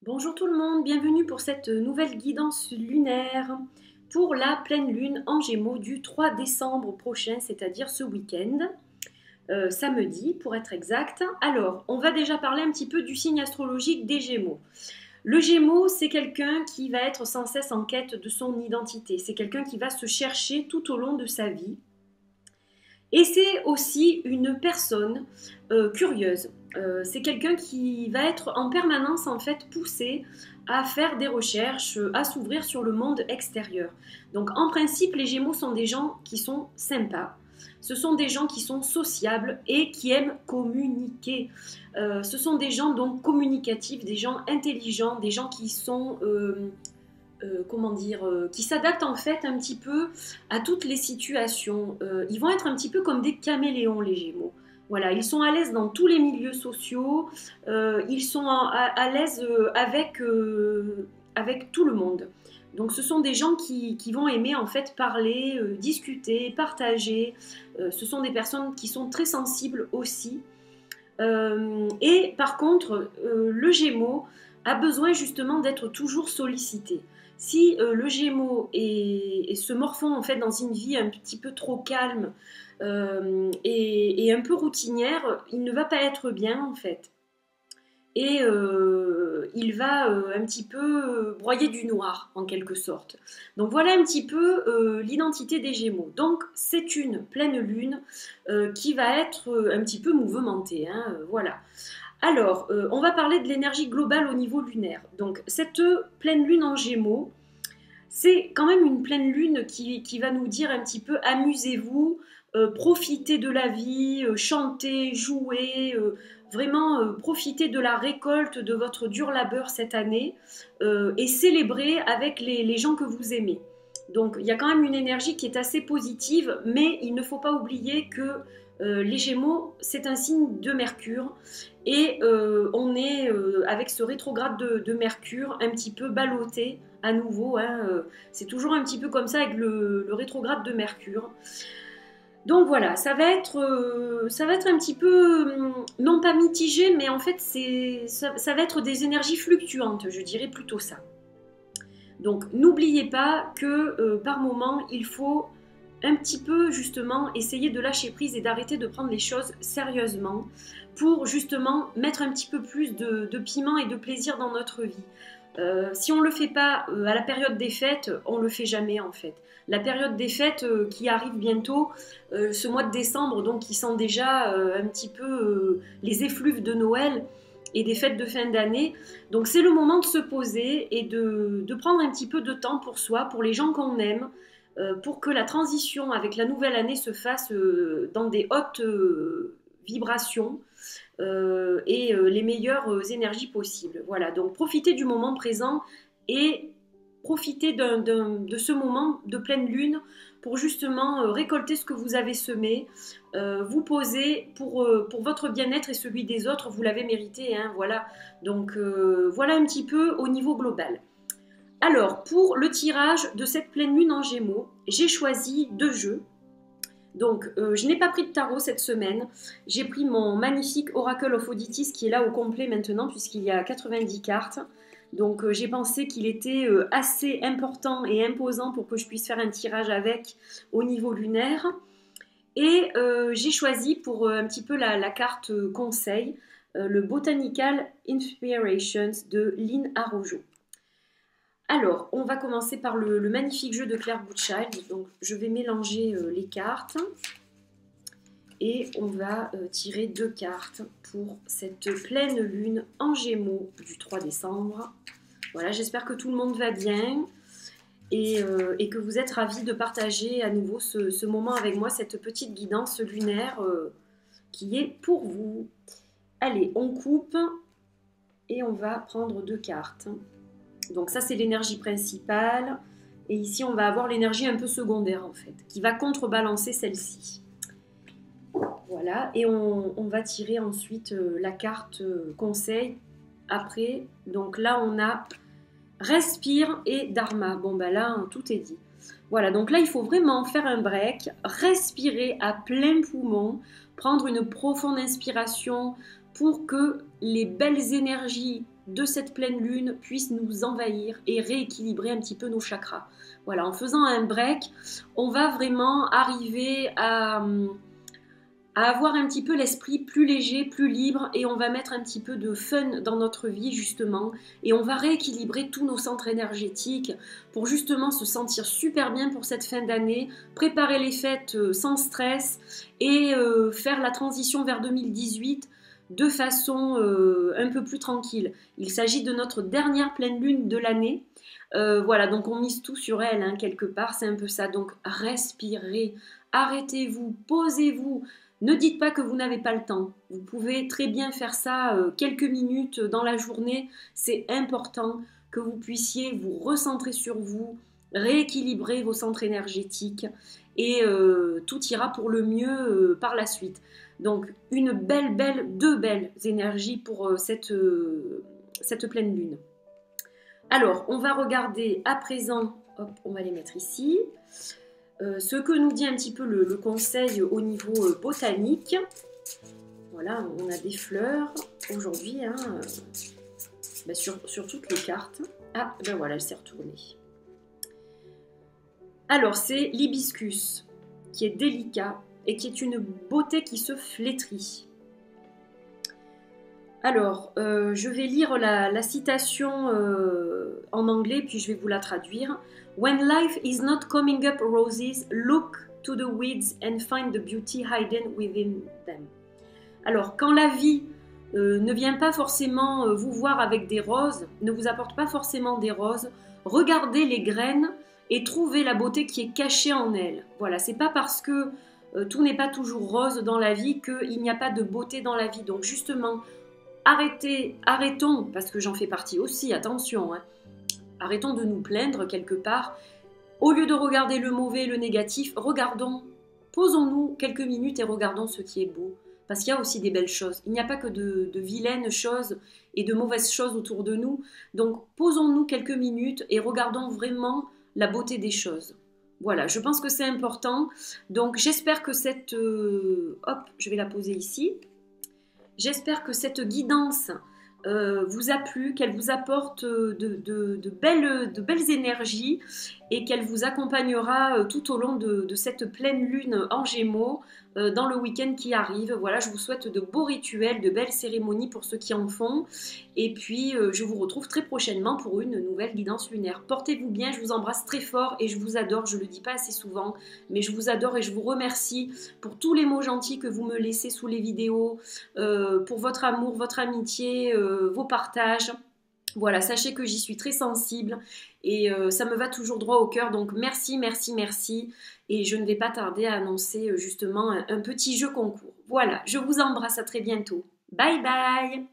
Bonjour tout le monde, bienvenue pour cette nouvelle guidance lunaire pour la pleine lune en Gémeaux du 3 décembre prochain, c'est-à-dire ce week-end, samedi pour être exact. Alors, on va déjà parler un petit peu du signe astrologique des Gémeaux. Le Gémeaux, c'est quelqu'un qui va être sans cesse en quête de son identité, c'est quelqu'un qui va se chercher tout au long de sa vie. Et c'est aussi une personne curieuse. C'est quelqu'un qui va être en permanence en fait poussé à faire des recherches, à s'ouvrir sur le monde extérieur. Donc en principe, les Gémeaux sont des gens qui sont sympas. Ce sont des gens qui sont sociables et qui aiment communiquer. Ce sont des gens donc communicatifs, des gens intelligents, des gens qui sont qui s'adaptent en fait un petit peu à toutes les situations. Ils vont être un petit peu comme des caméléons, les Gémeaux. Voilà, ils sont à l'aise dans tous les milieux sociaux, ils sont à l'aise avec tout le monde. Donc ce sont des gens qui vont aimer en fait parler, discuter, partager. Ce sont des personnes qui sont très sensibles aussi. Et par contre, le Gémeaux a besoin justement d'être toujours sollicité. Si le Gémeaux se morfond en fait dans une vie un petit peu trop calme et un peu routinière, il ne va pas être bien en fait. Et il va un petit peu broyer du noir en quelque sorte. Donc voilà un petit peu l'identité des Gémeaux. Donc c'est une pleine lune qui va être un petit peu mouvementée. Hein, voilà. Alors, on va parler de l'énergie globale au niveau lunaire. Donc, cette pleine lune en Gémeaux, c'est quand même une pleine lune qui va nous dire un petit peu amusez-vous, profitez de la vie, chantez, jouez, vraiment profitez de la récolte de votre dur labeur cette année et célébrez avec les gens que vous aimez. Donc, il y a quand même une énergie qui est assez positive, mais il ne faut pas oublier que les Gémeaux, c'est un signe de Mercure et on est avec ce rétrograde de Mercure un petit peu ballotté à nouveau. Hein, c'est toujours un petit peu comme ça avec le rétrograde de Mercure. Donc voilà, ça va être un petit peu, non pas mitigé, mais en fait ça va être des énergies fluctuantes, je dirais plutôt ça. Donc n'oubliez pas que par moment, il faut un petit peu justement essayer de lâcher prise et d'arrêter de prendre les choses sérieusement pour justement mettre un petit peu plus de piment et de plaisir dans notre vie. Si on ne le fait pas à la période des fêtes, on ne le fait jamais en fait. La période des fêtes qui arrive bientôt, ce mois de décembre, donc qui sent déjà un petit peu les effluves de Noël et des fêtes de fin d'année. Donc c'est le moment de se poser et de prendre un petit peu de temps pour soi, pour les gens qu'on aime, pour que la transition avec la nouvelle année se fasse dans des hautes vibrations et les meilleures énergies possibles. Voilà, donc profitez du moment présent et profitez de ce moment de pleine lune pour justement récolter ce que vous avez semé, vous poser pour votre bien-être et celui des autres, vous l'avez mérité, hein, voilà. Donc voilà un petit peu au niveau global. Alors, pour le tirage de cette pleine lune en Gémeaux, j'ai choisi deux jeux. Donc, je n'ai pas pris de tarot cette semaine. J'ai pris mon magnifique Oracle of Auditis qui est là au complet maintenant puisqu'il y a 90 cartes. Donc, j'ai pensé qu'il était assez important et imposant pour que je puisse faire un tirage avec au niveau lunaire. Et j'ai choisi pour un petit peu la carte conseil le Botanical Inspirations de Lynn Arrojo. Alors, on va commencer par le magnifique jeu de Claire Bootchild. Donc, je vais mélanger les cartes et on va tirer deux cartes pour cette pleine lune en Gémeaux du 3 décembre. Voilà, j'espère que tout le monde va bien et que vous êtes ravis de partager à nouveau ce moment avec moi, cette petite guidance lunaire qui est pour vous. Allez, on coupe et on va prendre deux cartes. Donc ça, c'est l'énergie principale. Et ici, on va avoir l'énergie un peu secondaire, en fait, qui va contrebalancer celle-ci. Voilà. Et on va tirer ensuite la carte conseil après. Donc là, on a respire et dharma. Bon, bah là, tout est dit. Voilà. Donc là, il faut vraiment faire un break, respirer à plein poumon, prendre une profonde inspiration pour que les belles énergies de cette pleine lune puisse nous envahir et rééquilibrer un petit peu nos chakras. Voilà, en faisant un break, on va vraiment arriver à avoir un petit peu l'esprit plus léger, plus libre, et on va mettre un petit peu de fun dans notre vie justement, et on va rééquilibrer tous nos centres énergétiques pour justement se sentir super bien pour cette fin d'année, préparer les fêtes sans stress et faire la transition vers 2018 de façon un peu plus tranquille. Il s'agit de notre dernière pleine lune de l'année. Voilà, donc on mise tout sur elle, hein, quelque part, c'est un peu ça. Donc respirez, arrêtez-vous, posez-vous. Ne dites pas que vous n'avez pas le temps. Vous pouvez très bien faire ça quelques minutes dans la journée. C'est important que vous puissiez vous recentrer sur vous, rééquilibrer vos centres énergétiques et tout ira pour le mieux par la suite. Donc deux belles énergies pour cette pleine lune. Alors, on va regarder à présent, hop, on va les mettre ici. Ce que nous dit un petit peu le conseil au niveau botanique. Voilà, on a des fleurs aujourd'hui, hein, sur toutes les cartes. Ah, ben voilà, elle s'est retournée. Alors, c'est l'hibiscus, qui est délicat et qui est une beauté qui se flétrit. Alors, je vais lire la citation en anglais, puis je vais vous la traduire. When life is not coming up roses, look to the weeds and find the beauty hidden within them. Alors, quand la vie ne vient pas forcément vous voir avec des roses, ne vous apporte pas forcément des roses, regardez les graines et trouvez la beauté qui est cachée en elles. Voilà, c'est pas parce que tout n'est pas toujours rose dans la vie qu'il n'y a pas de beauté dans la vie. Donc justement, arrêtons, parce que j'en fais partie aussi, attention, hein, arrêtons de nous plaindre quelque part. Au lieu de regarder le mauvais, le négatif, posons-nous quelques minutes et regardons ce qui est beau. Parce qu'il y a aussi des belles choses. Il n'y a pas que de vilaines choses et de mauvaises choses autour de nous. Donc posons-nous quelques minutes et regardons vraiment la beauté des choses. Voilà, je pense que c'est important. Donc j'espère que cette... hop, je vais la poser ici. J'espère que cette guidance vous a plu, qu'elle vous apporte de belles énergies et qu'elle vous accompagnera tout au long de cette pleine lune en Gémeaux dans le week-end qui arrive. Voilà, je vous souhaite de beaux rituels, de belles cérémonies pour ceux qui en font. Et puis, je vous retrouve très prochainement pour une nouvelle guidance lunaire. Portez-vous bien, je vous embrasse très fort et je vous adore. Je ne le dis pas assez souvent, mais je vous adore et je vous remercie pour tous les mots gentils que vous me laissez sous les vidéos, pour votre amour, votre amitié, vos partages. Voilà, sachez que j'y suis très sensible et ça me va toujours droit au cœur. Donc merci, merci, merci. Et je ne vais pas tarder à annoncer justement un petit jeu concours. Voilà, je vous embrasse, à très bientôt. Bye bye!